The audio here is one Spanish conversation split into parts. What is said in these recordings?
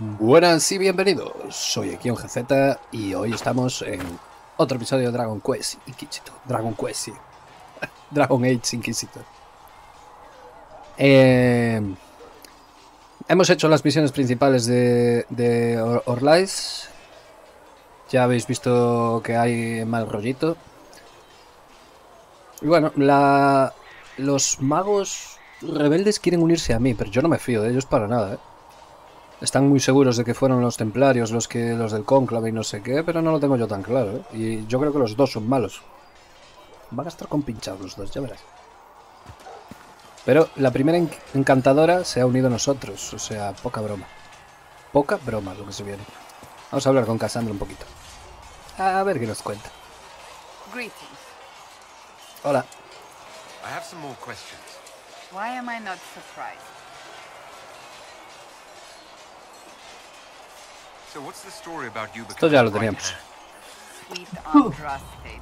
Buenas y bienvenidos, soy aquí GZ y hoy estamos en otro episodio de Dragon Quest Inquisitor. Dragon Quest, sí. Dragon Age Inquisitor. Hemos hecho las misiones principales de Olvides. Ya habéis visto que hay mal rollito. Y bueno, los magos rebeldes quieren unirse a mí, pero yo no me fío de ellos para nada, ¿eh? Están muy seguros de que fueron los templarios los del cónclave y no sé qué, pero no lo tengo yo tan claro, ¿eh? Y yo creo que los dos son malos. Van a estar compinchados los dos, ya verás. Pero la primera encantadora se ha unido a nosotros, o sea, poca broma. Poca broma lo que se viene. Vamos a hablar con Cassandra un poquito. A ver qué nos cuenta. Hola. I have some more questions. Why am I not surprised? So what's the story about you Esto ya lo becoming teníamos. Sweet Andraste,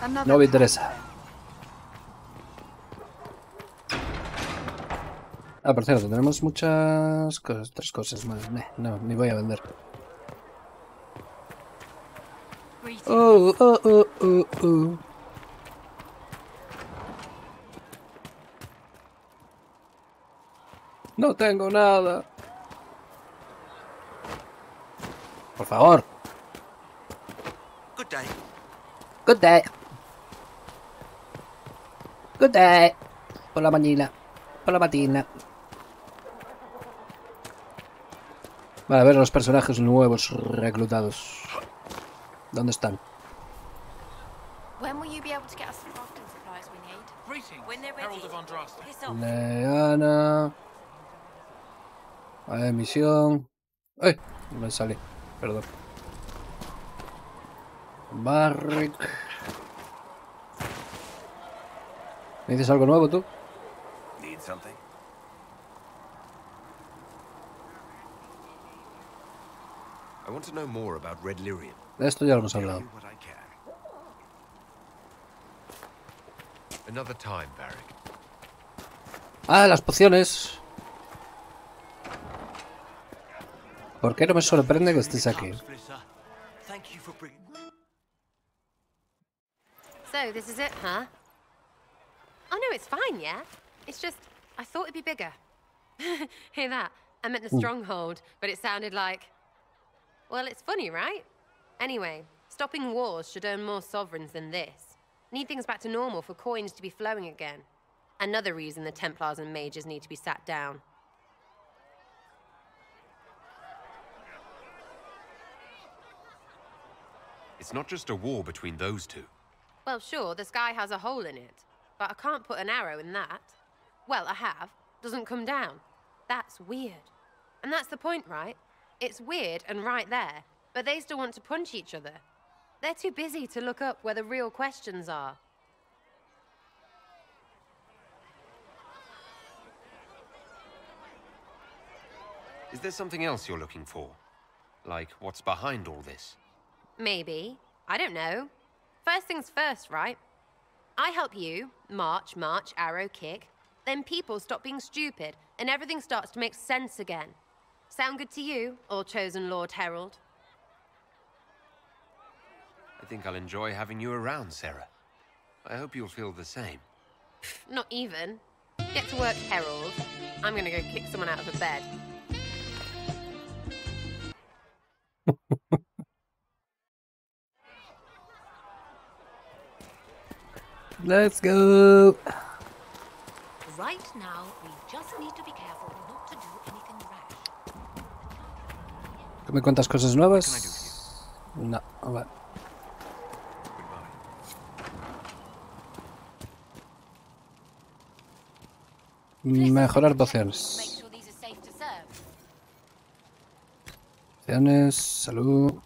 Another No me interesa. time. Ah, por cierto, tenemos muchas cosas, otras cosas más. No, ni voy a vender. Oh. No tengo nada. Por favor. Good day. Good day. Good day. Por la mañana. Por la matina. Vale, a ver los personajes nuevos reclutados. ¿Dónde están? When will you be able to get us the crafting supplies we need? Greetings, When they're ready. Herald of Andraste. Piss off. Leana. Vale, misión. ¡Ay! Me salí. Perdón. Barrick. ¿Me dices algo nuevo tú? Need something? I want to know more about Red Lyrian. De esto ya lo hemos Tell hablado. you what I can. Another time, Varric. Ah, las pociones. ¿Por qué no me sorprende que estés aquí? So, this is it, huh? Oh, no, it's fine, yeah? It's just, I thought it'd be bigger. Hear that? I meant the stronghold, but it sounded like... Well, it's funny, right? Anyway, stopping wars should earn more sovereigns than this. Need things back to normal for coins to be flowing again. Another reason the Templars and mages need to be sat down. It's not just a war between those two. Well, sure, the sky has a hole in it, but I can't put an arrow in that. Well, I have. Doesn't come down. That's weird. And that's the point, right? It's weird and right there, but they still want to punch each other. They're too busy to look up where the real questions are. Is there something else you're looking for? Like, what's behind all this? Maybe. I don't know. First things first, right? I help you, march, arrow, kick. Then people stop being stupid, and everything starts to make sense again. Sound good to you, all chosen Lord Herald? I think I'll enjoy having you around, Sarah. I hope you'll feel the same. Not even. Get to work, Herald. I'm gonna go kick someone out of a bed. Let's go. Right now, we just need to be careful not to do anything rash. ¿Me cuentas cosas nuevas? No, vale. Mejorar pociones. Make sure these are safe to serve. Pociones, salud.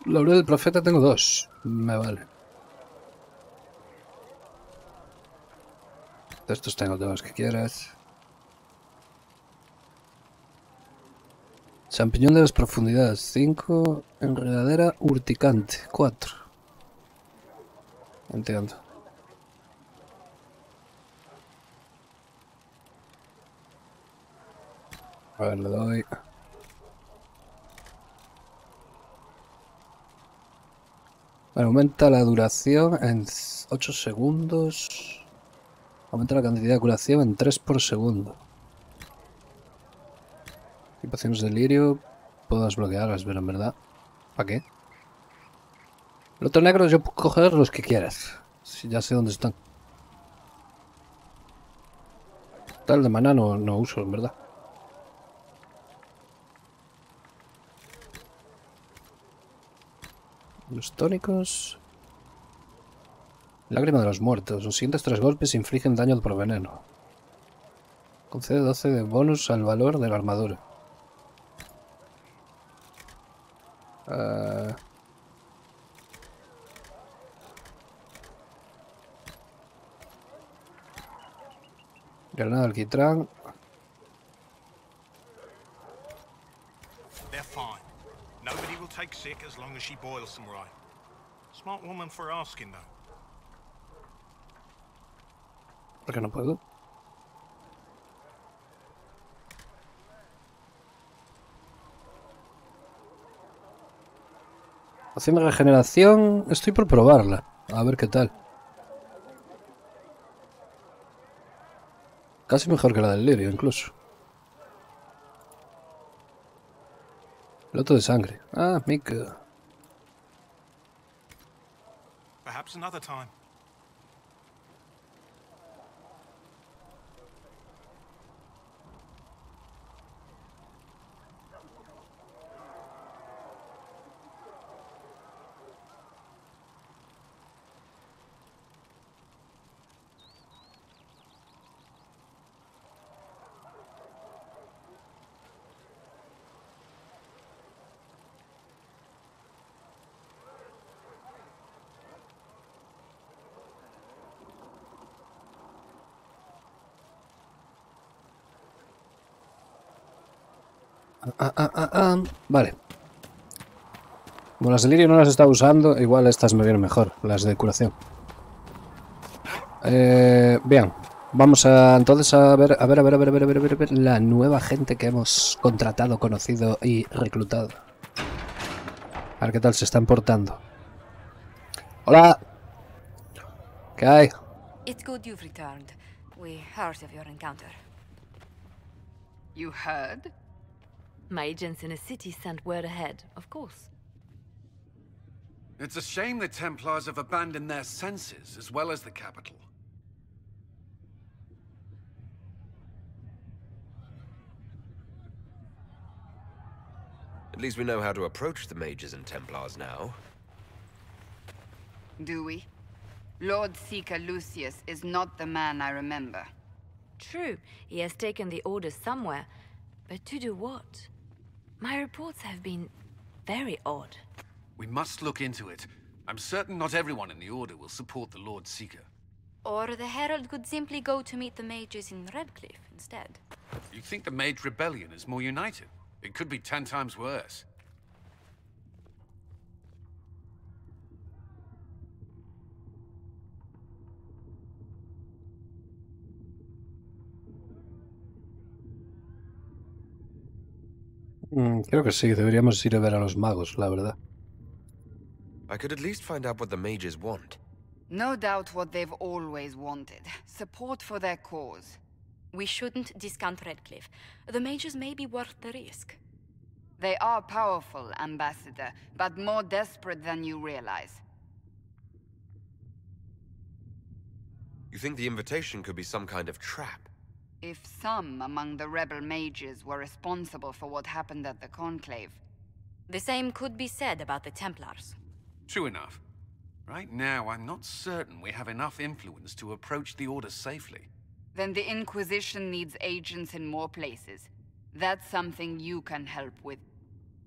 Laurel del profeta tengo 2. Me vale. De estos tengo 2 que quieras. Champiñón de las profundidades 5. Enredadera urticante 4. Entiendo. A ver, le doy. Vale, aumenta la duración en 8 segundos. Aumenta la cantidad de curación en 3 por segundo. Equipaciones de delirio. Puedo desbloquearlas, pero en verdad. ¿Para qué? El otro negro yo puedo coger los que quieras. Si ya sé dónde están. Tal de maná no uso, en verdad. Los tónicos. Lágrima de los muertos. Los siguientes 3 golpes infligen daño por veneno. Concede 12 de bonus al valor de la armadura. Granada de alquitrán. They're fine. Nobody will take sick as long as she boils them right. Smart woman for asking, though. ¿Por qué no puedo? Poción de regeneración. Estoy por probarla. A ver qué tal. Casi mejor que la del lirio, incluso. Loto de sangre. Ah, mica. Perhaps another time. Vale. Como las de lirio no las estaba usando, igual estas me vienen mejor, las de curación. Bien. Vamos a entonces a ver la nueva gente que hemos contratado, conocido y reclutado. A ver qué tal se están portando. Hola. ¿Qué hay? It's good you've returned. We heard of your encounter. You heard? My agents in a city sent word ahead, of course. It's a shame the Templars have abandoned their senses, as well as the capital. At least we know how to approach the mages and Templars now. Do we? Lord Seeker Lucius is not the man I remember. True, he has taken the orders somewhere, but to do what? My reports have been very odd. We must look into it. I'm certain not everyone in the Order will support the Lord Seeker. Or the Herald could simply go to meet the mages in Redcliffe instead. You think the Mage Rebellion is more united? It could be 10 times worse. Creo que sí, deberíamos ir a ver a los magos, la verdad. I could at least find out what the mages want. No doubt what they've always wanted. Support for their cause. We shouldn't discount Redcliffe. The mages may be worth the risk. They are powerful, Ambassador, but more desperate than you realize. You think the invitation could be some kind of trap? If some among the rebel mages were responsible for what happened at the Conclave. The same could be said about the Templars. True enough. Right now, I'm not certain we have enough influence to approach the Order safely. Then the Inquisition needs agents in more places. That's something you can help with.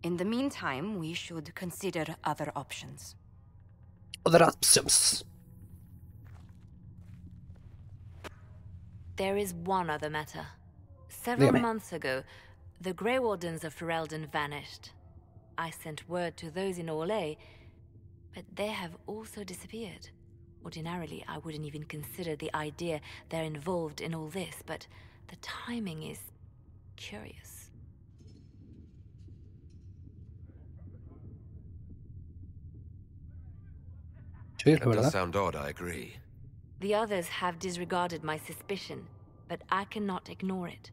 In the meantime, we should consider other options. Other options. There is one other matter. Several Dígame. months ago, the Grey Wardens of Ferelden vanished. I sent word to those in Orlais, but they have also disappeared. Ordinarily, I wouldn't even consider the idea they're involved in all this, but the timing is curious. Sí, la It does verdad. sound odd, I agree. The others have disregarded my suspicion, but I cannot ignore it.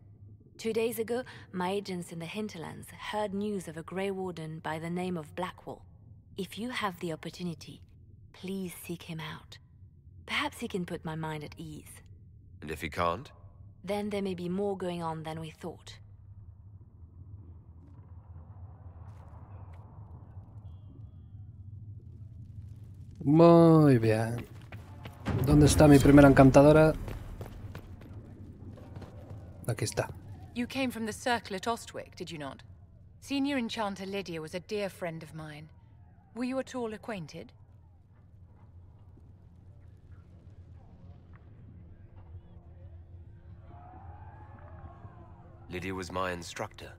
2 days ago, my agents in the hinterlands heard news of a Grey Warden by the name of Blackwall. If you have the opportunity, please seek him out. Perhaps he can put my mind at ease. And if he can't? Then there may be more going on than we thought. Muy bien. ¿Dónde está mi primera encantadora? Aquí está. You came from the circle at Ostwick, did you not? Senior Enchanter Lydia was a dear friend of mine. Were you at all acquainted? Lydia was my instructor.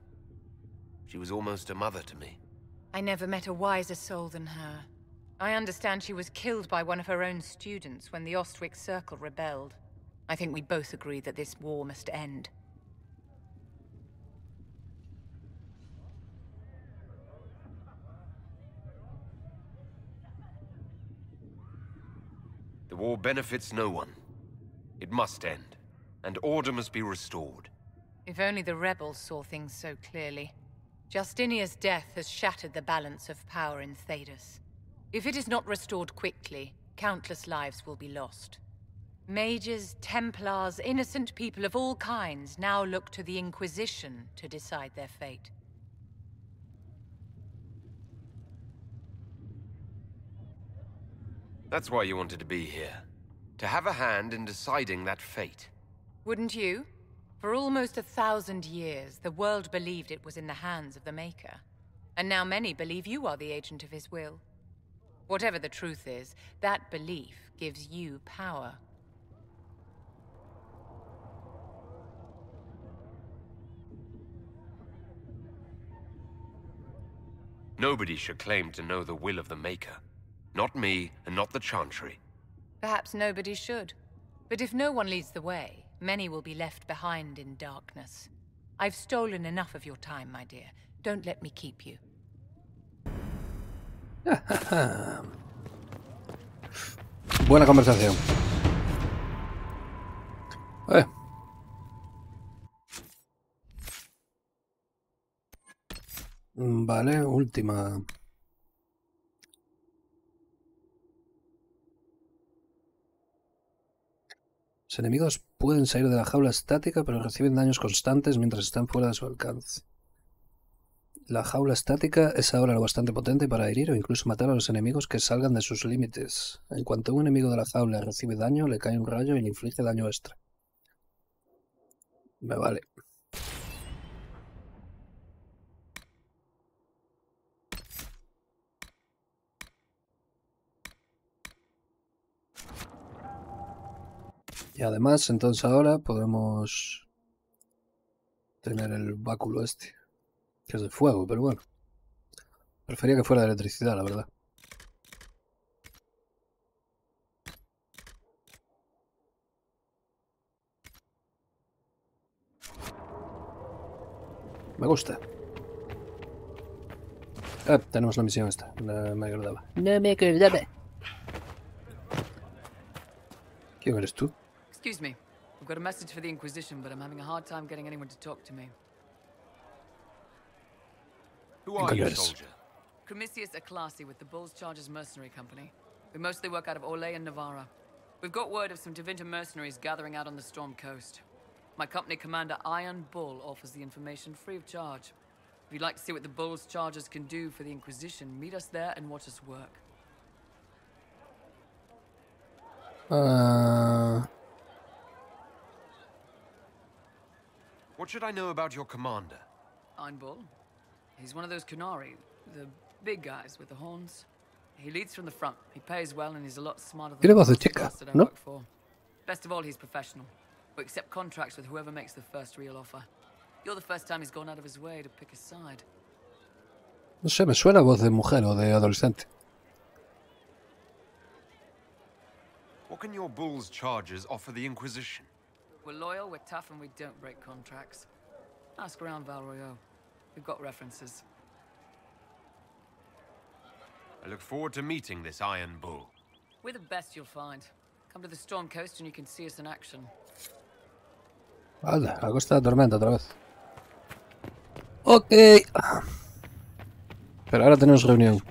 She was almost a mother to me. I never met a wiser soul than her. I understand she was killed by one of her own students when the Ostwick Circle rebelled. I think we both agree that this war must end. The war benefits no one. It must end, and order must be restored. If only the rebels saw things so clearly. Justinia's death has shattered the balance of power in Thedas. If it is not restored quickly, countless lives will be lost. Mages, Templars, innocent people of all kinds now look to the Inquisition to decide their fate. That's why you wanted to be here. To have a hand in deciding that fate. Wouldn't you? For almost 1,000 years, the world believed it was in the hands of the Maker. And now many believe you are the agent of his will. Whatever the truth is, that belief gives you power. Nobody should claim to know the will of the Maker. Not me, and not the Chantry. Perhaps nobody should. But if no one leads the way, many will be left behind in darkness. I've stolen enough of your time, my dear. Don't let me keep you. Buena conversación. Vale, última. Los enemigos pueden salir de la jaula estática, pero reciben daños constantes mientras están fuera de su alcance. La jaula estática es ahora lo bastante potente para herir o incluso matar a los enemigos que salgan de sus límites. En cuanto un enemigo de la jaula recibe daño, le cae un rayo y le inflige daño extra. Me vale. Y además, entonces ahora podemos tener el báculo este, que es de fuego, pero bueno. Prefería que fuera de electricidad, la verdad. Me gusta. Tenemos la misión esta. No me acordaba. No me acordaba. ¿Quién eres tú? Excuse me. I've got a message for the Inquisition, but I'm having a hard time getting anyone to talk to me. Who are you, soldier? Cremisius Aclasi with the Bull's Chargers Mercenary Company. We mostly work out of Olay and Navarra. We've got word of some Tevinter mercenaries gathering out on the Storm Coast. My company commander, Iron Bull, offers the information free of charge. If you'd like to see what the Bull's Chargers can do for the Inquisition, meet us there and watch us work. What should I know about your commander? Iron Bull. He's one of those Qunari, the big guys with the horns. He leads from the front. He pays well and he's a lot smarter than Tiene voz de most of chica, us that I ¿no? work for. Best of all, he's professional. We accept contracts with whoever makes the first real offer. You're the first time he's gone out of his way to pick a side. No sé, me suena voz de mujer o de adolescente. What can your Bull's Chargers offer the Inquisition? We're loyal, we're tough, and we don't break contracts. Ask around Val Royeaux. We've got references. I look forward to meeting this Iron Bull. We're the best you'll find. Come to the Storm Coast and you can see us in action. Vale, la costa de tormenta otra vez. Ok. Pero ahora tenemos reunión.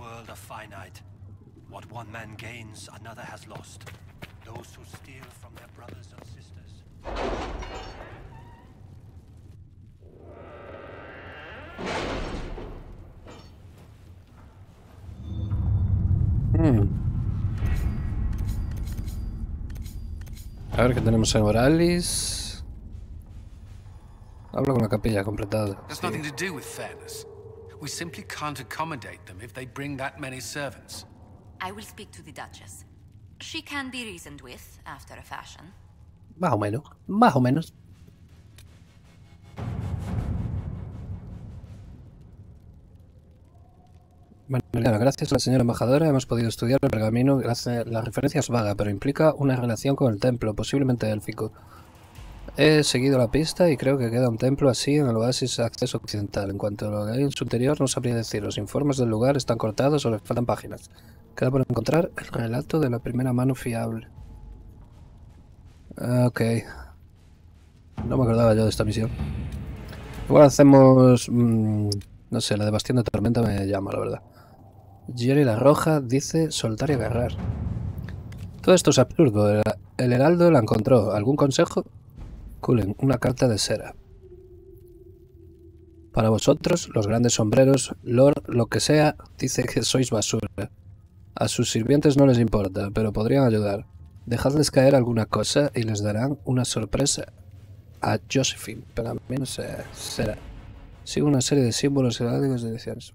A ver qué tenemos en Oralis. Hablo con la capilla completada. There's nothing to do with fairness. We simply can't accommodate them if they bring that many servants. I will speak to the Duchess. She can be reasoned with, after a fashion. Más o menos, más o menos. Bueno, gracias a la señora embajadora hemos podido estudiar el pergamino. La referencia es vaga, pero implica una relación con el templo, posiblemente élfico. He seguido la pista y creo que queda un templo así en el oasis acceso occidental. En cuanto a lo que hay en su interior, no sabría decir. Los informes del lugar están cortados o les faltan páginas. Queda por encontrar el relato de la primera mano fiable. Ok. No me acordaba yo de esta misión. Igual hacemos... no sé, la de Bastión de Tormenta me llama, la verdad. Jerry la Roja dice soltar y agarrar. Todo esto es absurdo. El heraldo la encontró. ¿Algún consejo? Cullen, una carta de cera. Para vosotros, los grandes sombreros, Lord, lo que sea, dice que sois basura. A sus sirvientes no les importa, pero podrían ayudar. Dejadles caer alguna cosa y les darán una sorpresa. A Josephine, pero a mí no sé, será. Sigo una serie de símbolos heráldicos de ediciones.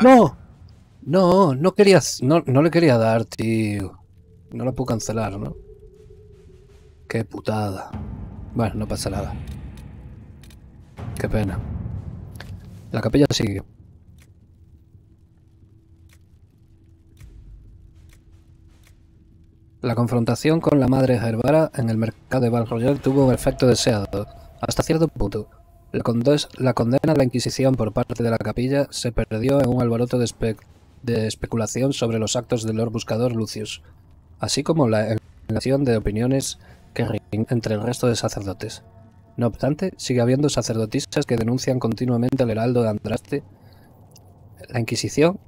¡No! No quería... No le quería dar, tío. No la puedo cancelar, ¿no? Qué putada. Bueno, no pasa nada. Qué pena. La capilla sigue. La confrontación con la madre Gerbara en el mercado de Val Royal tuvo un efecto deseado, hasta cierto punto. La condena de la Inquisición por parte de la capilla se perdió en un alboroto de especulación sobre los actos del Lord Buscador Lucius, así como la relación de opiniones que reina entre el resto de sacerdotes. No obstante, sigue habiendo sacerdotisas que denuncian continuamente al heraldo de Andraste. La Inquisición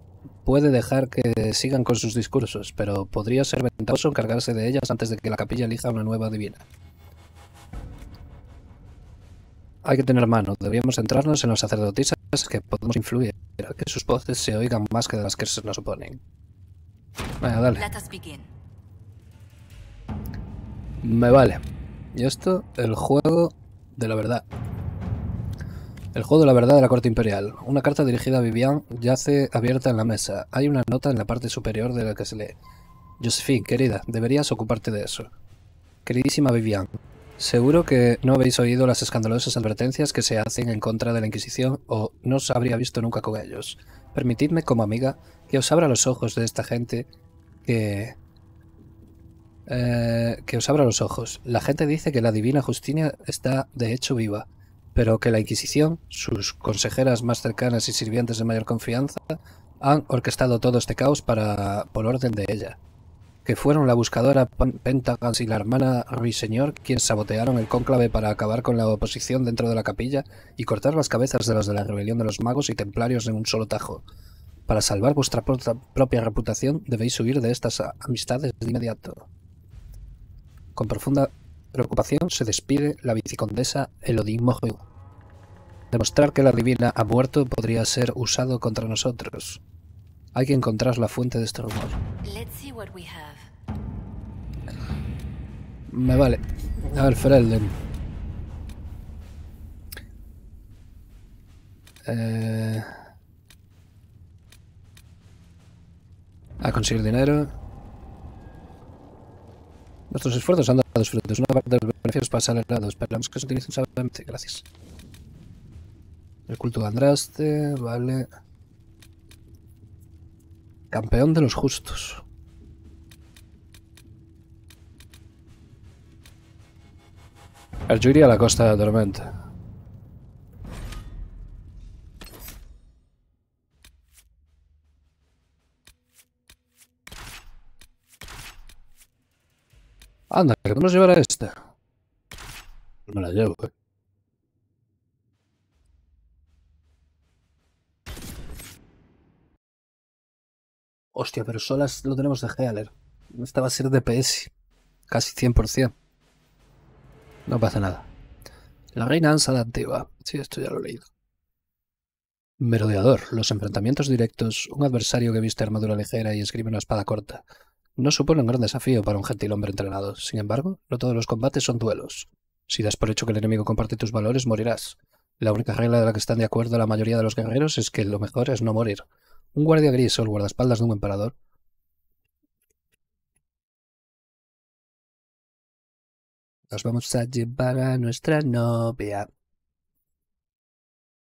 puede dejar que sigan con sus discursos, pero podría ser ventajoso encargarse de ellas antes de que la capilla elija una nueva divina. Hay que tener mano. Deberíamos centrarnos en los sacerdotisas que podemos influir, que sus voces se oigan más que de las que se nos oponen. Venga, dale. Me vale. Y esto, el juego de la verdad. El juego de la verdad de la corte imperial. Una carta dirigida a Vivian yace abierta en la mesa. Hay una nota en la parte superior de la que se lee. Josephine, querida, deberías ocuparte de eso. Queridísima Vivian, seguro que no habéis oído las escandalosas advertencias que se hacen en contra de la Inquisición o no os habría visto nunca con ellos. Permitidme, como amiga, que os abra los ojos de esta gente que os abra los ojos. La gente dice que la divina Justina está de hecho viva, pero que la Inquisición, sus consejeras más cercanas y sirvientes de mayor confianza, han orquestado todo este caos por orden de ella. Que fueron la buscadora Pentagons y la hermana Ruiseñor quienes sabotearon el cónclave para acabar con la oposición dentro de la capilla y cortar las cabezas de los de la rebelión de los magos y templarios en un solo tajo. Para salvar vuestra propia reputación debéis huir de estas amistades de inmediato. Con profunda preocupación se despide la vicecondesa Elodie Moreau. Demostrar que la divina ha muerto podría ser usado contra nosotros. Hay que encontrar la fuente de este rumor. Me vale. A ver, Ferelden. A conseguir dinero. Nuestros esfuerzos han dado frutos. Una parte de los beneficios pasa al lado. Esperamos que se utilicen sabiamente. Gracias. El culto de Andraste. Vale. Campeón de los justos. Yo iría a la costa de la tormenta. Anda, que no nos llevará esta. Me la llevo, Hostia, pero solas lo tenemos de Healer. Esta va a ser DPS. Casi 100%. No pasa nada. La reina Ansa de Antigua. Sí, esto ya lo he leído. Merodeador. Los enfrentamientos directos. Un adversario que viste armadura ligera y esgrime una espada corta. No supone un gran desafío para un gentil hombre entrenado. Sin embargo, no todos los combates son duelos. Si das por hecho que el enemigo comparte tus valores, morirás. La única regla de la que están de acuerdo la mayoría de los guerreros es que lo mejor es no morir. Un guardia gris o el guardaespaldas de un emperador. Nos vamos a llevar a nuestra novia.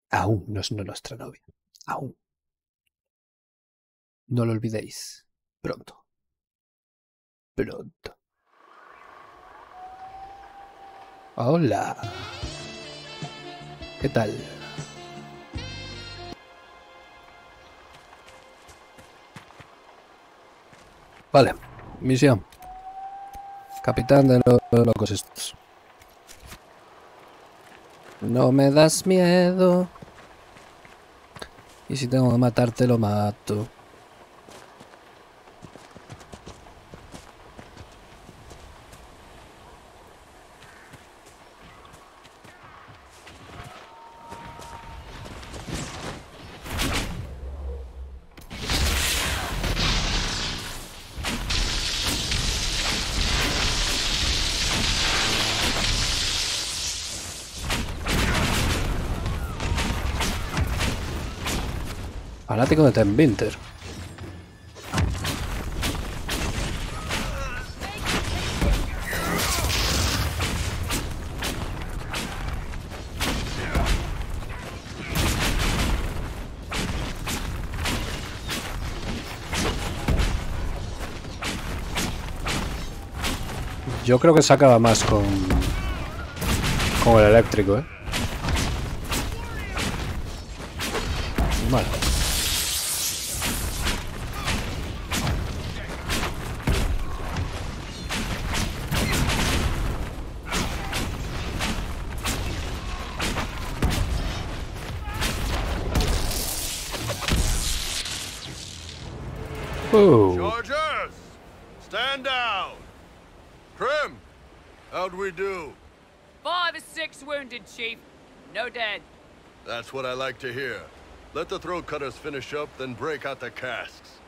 Aún no es nuestra novia. Aún. No lo olvidéis. Pronto. Pronto. Hola. ¿Qué tal? Vale. Misión. Capitán de los locos estos. No me das miedo. Y si tengo que matarte, lo mato. Fanático de Ten Winter. Yo creo que se acaba más con el eléctrico, ¿eh? Vale. Chargers! Stand down! Prim! How'd we do? 5 or 6 wounded, Chief. No dead. That's what I like to hear. Let the throat cutters finish up, then break out the casks.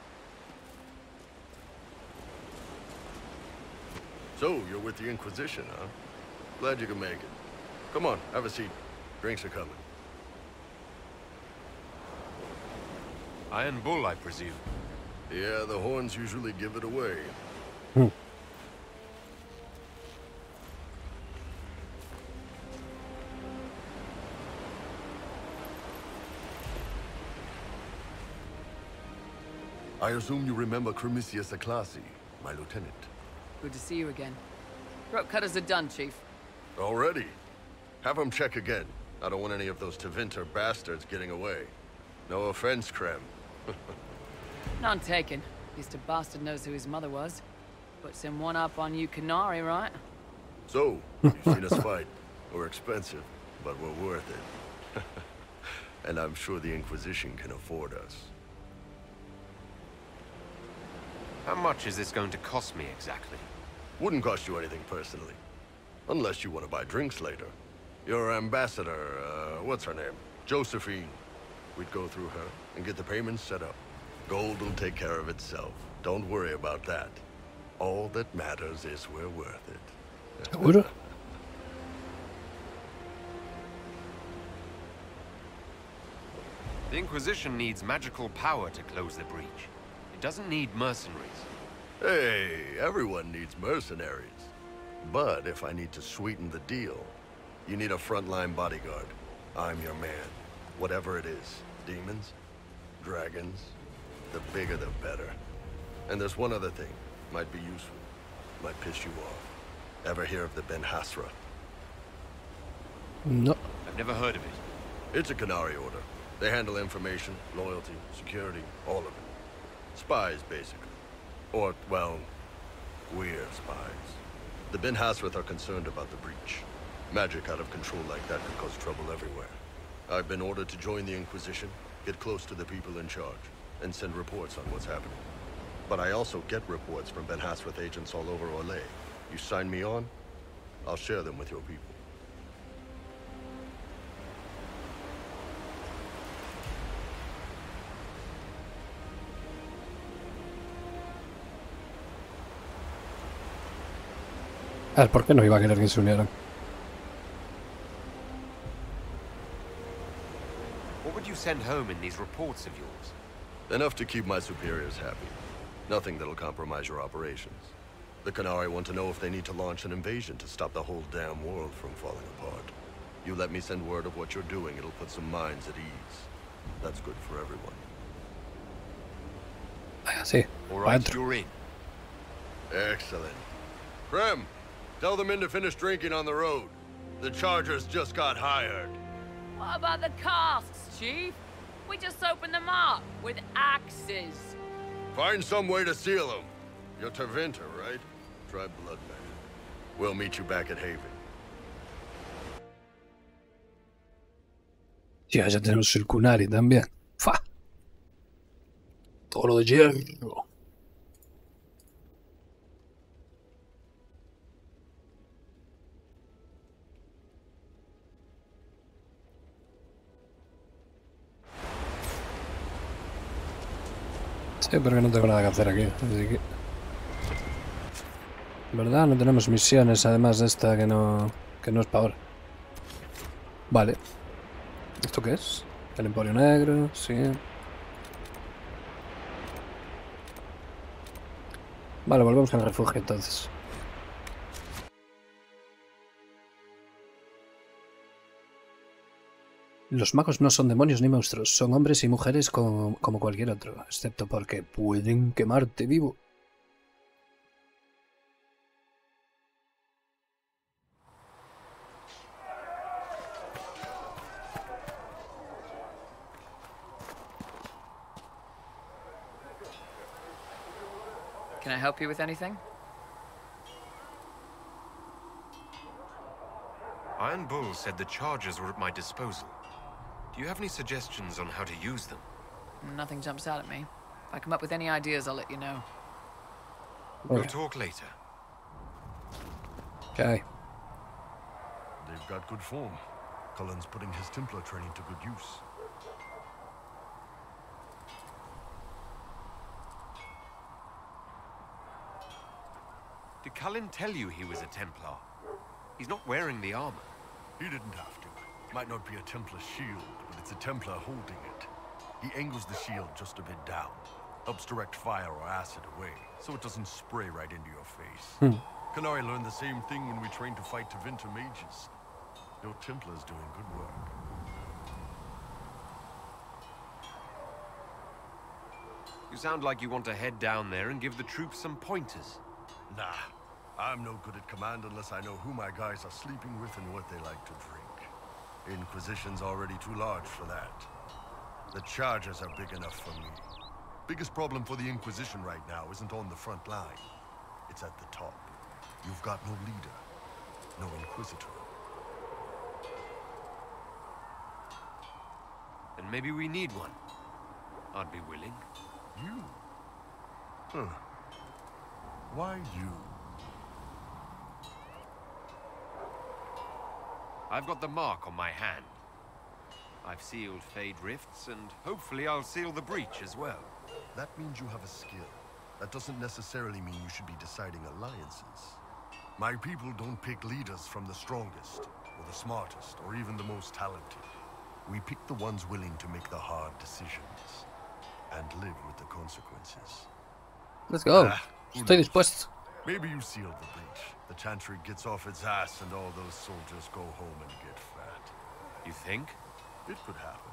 So, you're with the Inquisition, huh? Glad you can make it. Come on, have a seat. Drinks are coming. Iron Bull, I presume. Yeah, the horns usually give it away. I assume you remember Cremisius Aclassi, my lieutenant. Good to see you again. Throat cutters are done, Chief. Already? Have them check again. I don't want any of those Tevinter bastards getting away. No offense, Krem. None taken. At least a bastard knows who his mother was. Puts him one up on you Qunari, right? So, you've seen us fight. We're expensive, but we're worth it. And I'm sure the Inquisition can afford us. How much is this going to cost me exactly? Wouldn't cost you anything personally. Unless you want to buy drinks later. Your ambassador, what's her name? Josephine. We'd go through her and get the payments set up. Gold will take care of itself. Don't worry about that. All that matters is we're worth it. ¿Seguro? The Inquisition needs magical power to close the breach. It doesn't need mercenaries. Hey, everyone needs mercenaries. But if I need to sweeten the deal, you need a frontline bodyguard. I'm your man. Whatever it is. Demons? Dragons? The bigger the better. And there's one other thing. Might be useful. Might piss you off. Ever hear of the Ben Hasra? No. I've never heard of it. It's a Qunari order. They handle information, loyalty, security, all of it. Spies, basically. Or, well, we're spies. The Ben Hasrath are concerned about the breach. Magic out of control like that could cause trouble everywhere. I've been ordered to join the Inquisition, get close to the people in charge, and send reports on what's happening. But I also get reports from Ben Hasrath agents all over Olay. You sign me on, I'll share them with your people. A ver, ¿por qué no iba a querer que se unieran? What would you send home in these reports of yours? Enough to keep my superiors happy. Nothing that'll compromise your operations. The Qunari want to know if they need to launch an invasion to stop the whole damn world from falling apart. You let me send word of what you're doing, it'll put some minds at ease. That's good for everyone. Sí. All right, you're in. Excellent. Krem, tell the men to finish drinking on the road. The Chargers just got hired. What about the casks, Chief? We just opened them up with axes. Find some way to seal them. You're Tevinter, right? Try Bloodman. We'll meet you back at Haven. Ya tenemos el Qunari también. ¡Fa! Todo lo de hierro. Sí, pero que no tengo nada que hacer aquí, así que... ¿Verdad? No tenemos misiones además de esta que no es para ahora. Vale. ¿Esto qué es? El Emporio Negro, sí. Vale, volvemos al refugio entonces. Los magos no son demonios ni monstruos, son hombres y mujeres como cualquier otro, excepto porque pueden quemarte vivo. Can I help you with anything? Iron Bull said the charges were at my disposal. Do you have any suggestions on how to use them? Nothing jumps out at me. If I come up with any ideas, I'll let you know. We'll talk later. Okay. They've got good form. Cullen's putting his Templar training to good use. Did Cullen tell you he was a Templar? He's not wearing the armor. He didn't have to. Might not be a Templar shield, but it's a Templar holding it. He angles the shield just a bit down. Helps direct fire or acid away, so it doesn't spray right into your face. Qunari learned the same thing when we trained to fight Tevinter mages. Your Templar's doing good work. You sound like you want to head down there and give the troops some pointers. Nah, I'm no good at command unless I know who my guys are sleeping with and what they like to drink. Inquisition's already too large for that. The Chargers are big enough for me. Biggest problem for the Inquisition right now isn't on the front line. It's at the top. You've got no leader, no Inquisitor. Then maybe we need one. I'd be willing. You? Huh. Why you? I've got the mark on my hand. I've sealed Fade Rifts, and hopefully I'll seal the breach as well. That means you have a skill. That doesn't necessarily mean you should be deciding alliances. My people don't pick leaders from the strongest, or the smartest, or even the most talented. We pick the ones willing to make the hard decisions, and live with the consequences. Let's go. Estoy dispuesto. Maybe you sealed the breach. The Chantry gets off its ass and all those soldiers go home and get fat. You think? It could happen.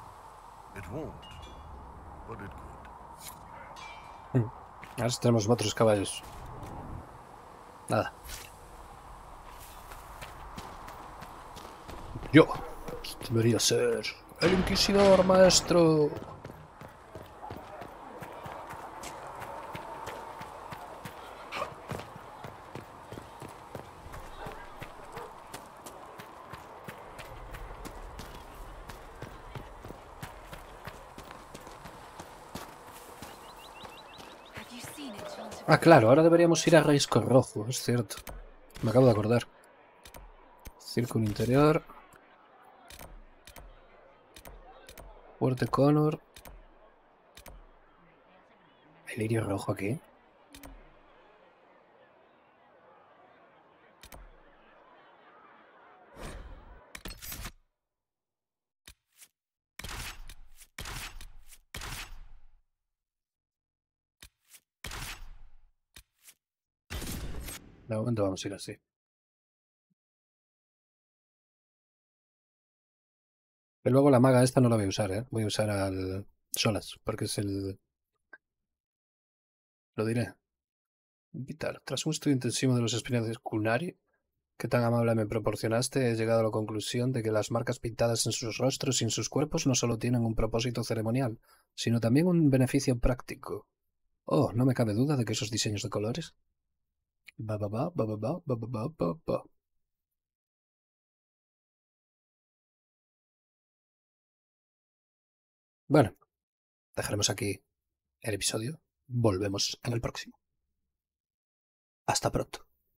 It won't, but it could. Ahora sí tenemos otros caballos. Nada. Yo. Debería ser el Inquisidor, maestro. Ah, claro, ahora deberíamos ir a Risco Rojo, es cierto. Me acabo de acordar. Círculo interior. Fuerte Connor. ¿El lirio rojo aquí? De momento vamos a ir así. Pero luego la maga esta no la voy a usar, ¿eh? Voy a usar al Solas, porque es el... Lo diré. Vital. Tras un estudio intensivo de los expedientes Qunari, que tan amable me proporcionaste, he llegado a la conclusión de que las marcas pintadas en sus rostros y en sus cuerpos no solo tienen un propósito ceremonial, sino también un beneficio práctico. Oh, no me cabe duda de que esos diseños de colores... Ba, ba, ba, ba, ba, ba, ba, ba, ba, ba. Bueno, dejaremos aquí el episodio. Volvemos en el próximo. Hasta pronto.